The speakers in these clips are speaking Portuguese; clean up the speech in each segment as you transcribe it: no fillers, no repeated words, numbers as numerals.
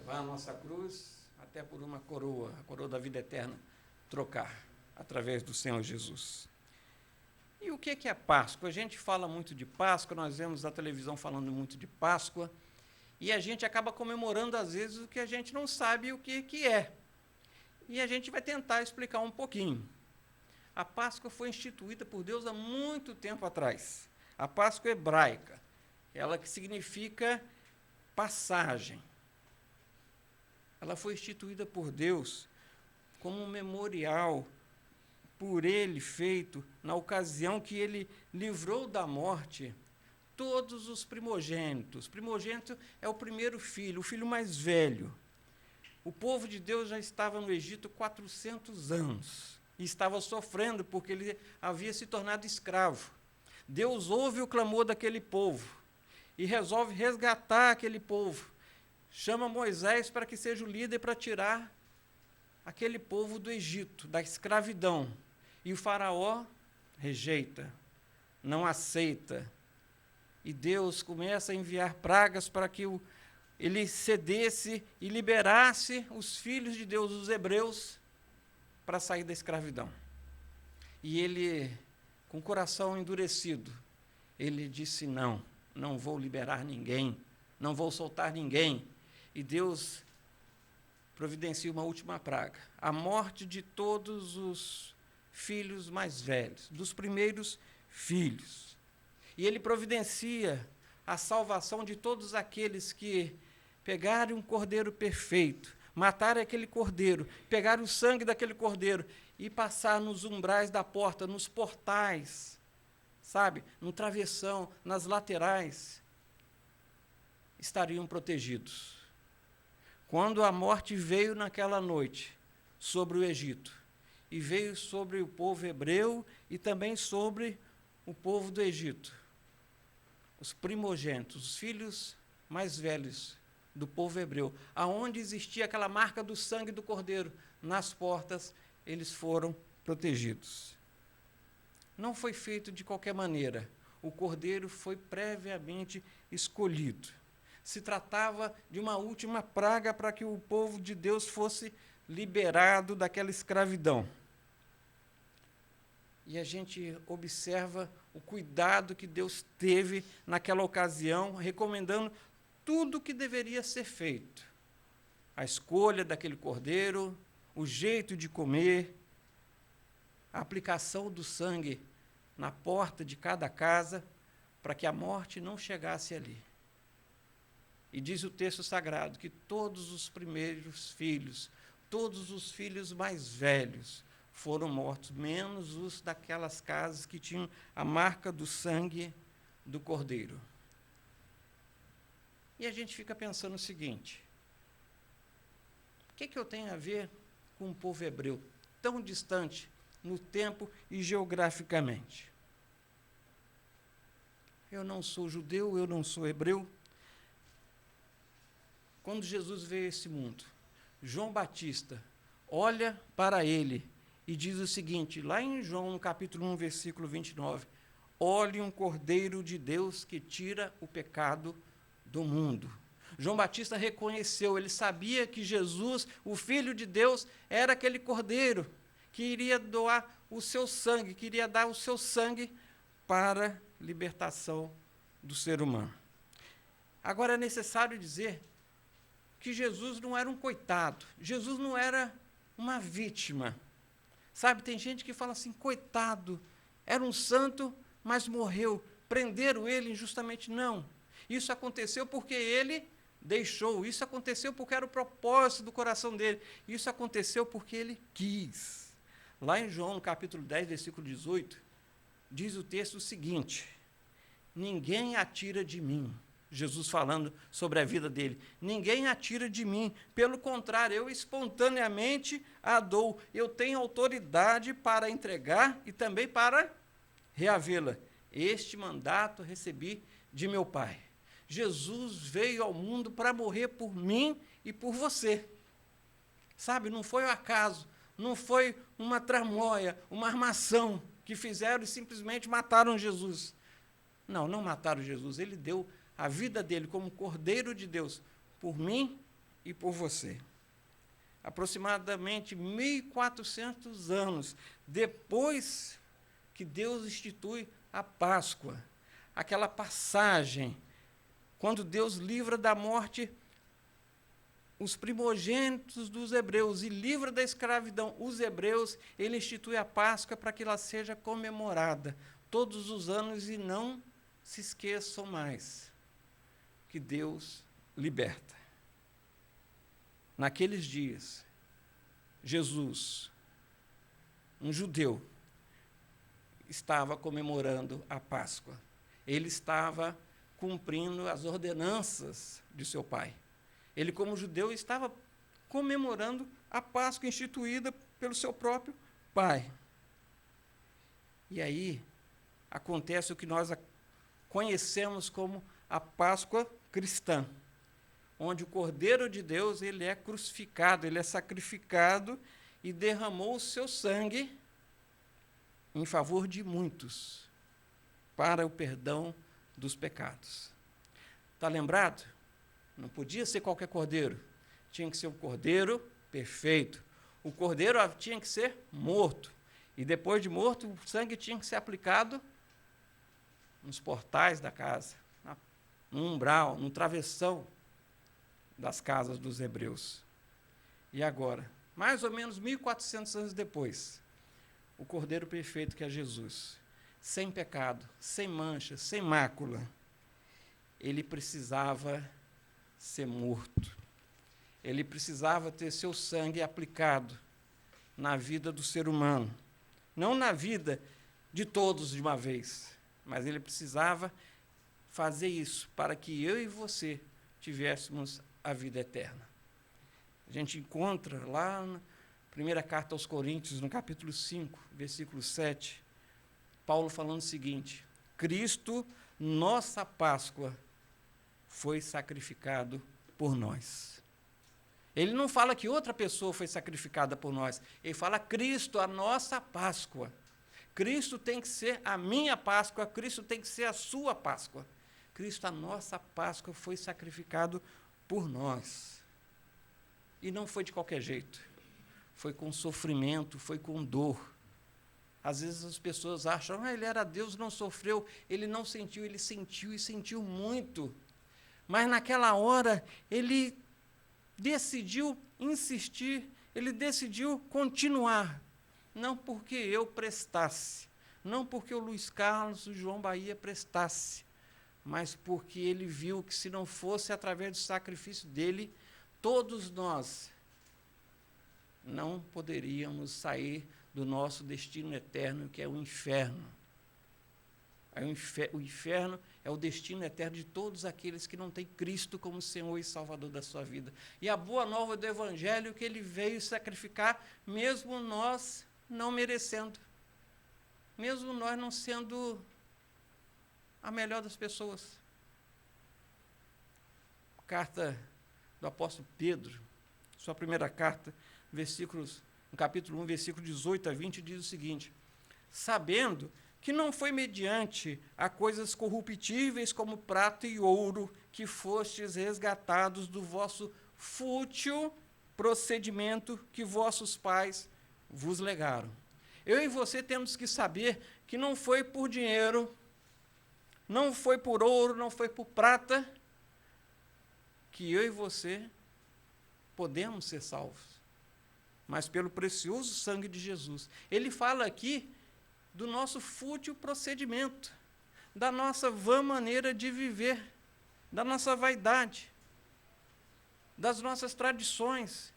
levar a nossa cruz até por uma coroa, a coroa da vida eterna, trocar através do Senhor Jesus. E o que é Páscoa? A gente fala muito de Páscoa, nós vemos a televisão falando muito de Páscoa, e a gente acaba comemorando, às vezes, o que a gente não sabe o que é. E a gente vai tentar explicar um pouquinho. A Páscoa foi instituída por Deus há muito tempo atrás. A Páscoa hebraica, ela que significa passagem. Ela foi instituída por Deus como um memorial por ele feito na ocasião que ele livrou da morte todos os primogênitos. Primogênito é o primeiro filho, o filho mais velho. O povo de Deus já estava no Egito 400 anos e estava sofrendo porque ele havia se tornado escravo. Deus ouve o clamor daquele povo e resolve resgatar aquele povo. Chama Moisés para que seja o líder para tirar aquele povo do Egito, da escravidão. E o faraó rejeita, não aceita. E Deus começa a enviar pragas para que ele cedesse e liberasse os filhos de Deus, os hebreus, para sair da escravidão. E ele, com o coração endurecido, ele disse: não vou liberar ninguém, não vou soltar ninguém. E Deus providencia uma última praga, a morte de todos os filhos mais velhos, dos primeiros filhos. E ele providencia a salvação de todos aqueles que pegarem um cordeiro perfeito, matarem aquele cordeiro, pegarem o sangue daquele cordeiro e passar nos umbrais da porta, nos portais, sabe, no travessão, nas laterais, estariam protegidos. Quando a morte veio naquela noite sobre o Egito, e veio sobre o povo hebreu e também sobre o povo do Egito, os primogênitos, os filhos mais velhos do povo hebreu, aonde existia aquela marca do sangue do cordeiro, nas portas, eles foram protegidos. Não foi feito de qualquer maneira, o cordeiro foi previamente escolhido. Se tratava de uma última praga para que o povo de Deus fosse liberado daquela escravidão. E a gente observa o cuidado que Deus teve naquela ocasião, recomendando tudo o que deveria ser feito. A escolha daquele cordeiro, o jeito de comer, a aplicação do sangue na porta de cada casa, para que a morte não chegasse ali. E diz o texto sagrado que todos os primeiros filhos, todos os filhos mais velhos foram mortos, menos os daquelas casas que tinham a marca do sangue do cordeiro. E a gente fica pensando o seguinte: o que eu tenho a ver com o povo hebreu, tão distante no tempo e geograficamente? Eu não sou judeu, eu não sou hebreu. Quando Jesus veio a esse mundo, João Batista olha para ele e diz o seguinte, lá em João, no capítulo 1, versículo 29, olhe um cordeiro de Deus que tira o pecado do mundo. João Batista reconheceu, ele sabia que Jesus, o Filho de Deus, era aquele cordeiro que iria doar o seu sangue, que iria dar o seu sangue para a libertação do ser humano. Agora é necessário dizer que Jesus não era um coitado, Jesus não era uma vítima. Sabe, tem gente que fala assim, coitado, era um santo, mas morreu, prenderam ele injustamente. Não, isso aconteceu porque ele deixou, isso aconteceu porque era o propósito do coração dele, isso aconteceu porque ele quis. Lá em João, no capítulo 10, versículo 18, diz o texto o seguinte: ninguém atira de mim, Jesus falando sobre a vida dele, ninguém atira de mim, pelo contrário, eu espontaneamente a dou, eu tenho autoridade para entregar e também para reavê-la. Este mandato recebi de meu Pai. Jesus veio ao mundo para morrer por mim e por você. Sabe, não foi o acaso, não foi uma tramóia, uma armação que fizeram e simplesmente mataram Jesus. Não mataram Jesus, ele deu a vida dele como Cordeiro de Deus por mim e por você. Aproximadamente 1.400 anos depois que Deus institui a Páscoa, aquela passagem, quando Deus livra da morte os primogênitos dos hebreus e livra da escravidão os hebreus, ele institui a Páscoa para que ela seja comemorada todos os anos e não se esqueçam mais que Deus liberta. Naqueles dias, Jesus, um judeu, estava comemorando a Páscoa. Ele estava cumprindo as ordenanças de seu pai. Ele, como judeu, estava comemorando a Páscoa instituída pelo seu próprio pai. E aí acontece o que nós conhecemos como a Páscoa cristã, onde o Cordeiro de Deus ele é crucificado, ele é sacrificado e derramou o seu sangue em favor de muitos, para o perdão dos pecados. Está lembrado? Não podia ser qualquer cordeiro, tinha que ser um cordeiro perfeito. O cordeiro tinha que ser morto, e depois de morto, o sangue tinha que ser aplicado nos portais da casa, no umbral, no travessão das casas dos hebreus. E agora, mais ou menos 1.400 anos depois, o Cordeiro perfeito que é Jesus, sem pecado, sem mancha, sem mácula, ele precisava ser morto. Ele precisava ter seu sangue aplicado na vida do ser humano. Não na vida de todos de uma vez, mas ele precisava fazer isso para que eu e você tivéssemos a vida eterna. A gente encontra lá na primeira carta aos Coríntios, no capítulo 5, versículo 7, Paulo falando o seguinte: Cristo, nossa Páscoa, foi sacrificado por nós. Ele não fala que outra pessoa foi sacrificada por nós, ele fala Cristo, a nossa Páscoa. Cristo tem que ser a minha Páscoa, Cristo tem que ser a sua Páscoa. Cristo, a nossa Páscoa, foi sacrificado por nós. E não foi de qualquer jeito. Foi com sofrimento, foi com dor. Às vezes as pessoas acham, ele era Deus, não sofreu, ele não sentiu, ele sentiu e sentiu muito. Mas naquela hora, ele decidiu insistir, ele decidiu continuar. Não porque eu prestasse, não porque o Luiz Carlos, o João Bahia prestasse, mas porque ele viu que se não fosse através do sacrifício dele, todos nós não poderíamos sair do nosso destino eterno, que é o inferno. O inferno é o destino eterno de todos aqueles que não têm Cristo como Senhor e Salvador da sua vida. E a boa nova do Evangelho é que ele veio sacrificar, mesmo nós não merecendo, mesmo nós não sendo a melhor das pessoas. Carta do apóstolo Pedro, sua primeira carta, no capítulo 1, versículo 18 a 20, diz o seguinte: sabendo que não foi mediante a coisas corruptíveis como prata e ouro que fostes resgatados do vosso fútil procedimento que vossos pais vos legaram. Eu e você temos que saber que não foi por dinheiro, não foi por ouro, não foi por prata, que eu e você podemos ser salvos, mas pelo precioso sangue de Jesus. Ele fala aqui do nosso fútil procedimento, da nossa vã maneira de viver, da nossa vaidade, das nossas tradições.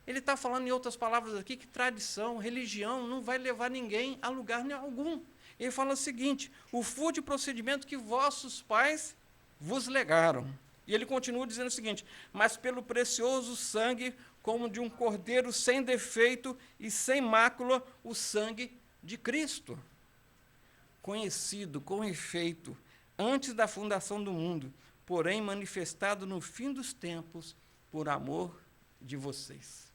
Ele está falando, em outras palavras aqui, que tradição, religião não vai levar ninguém a lugar algum. Ele fala o seguinte: o fútil procedimento que vossos pais vos legaram. E ele continua dizendo o seguinte: mas pelo precioso sangue, como de um cordeiro sem defeito e sem mácula, o sangue de Cristo, conhecido com efeito antes da fundação do mundo, porém manifestado no fim dos tempos por amor de vocês.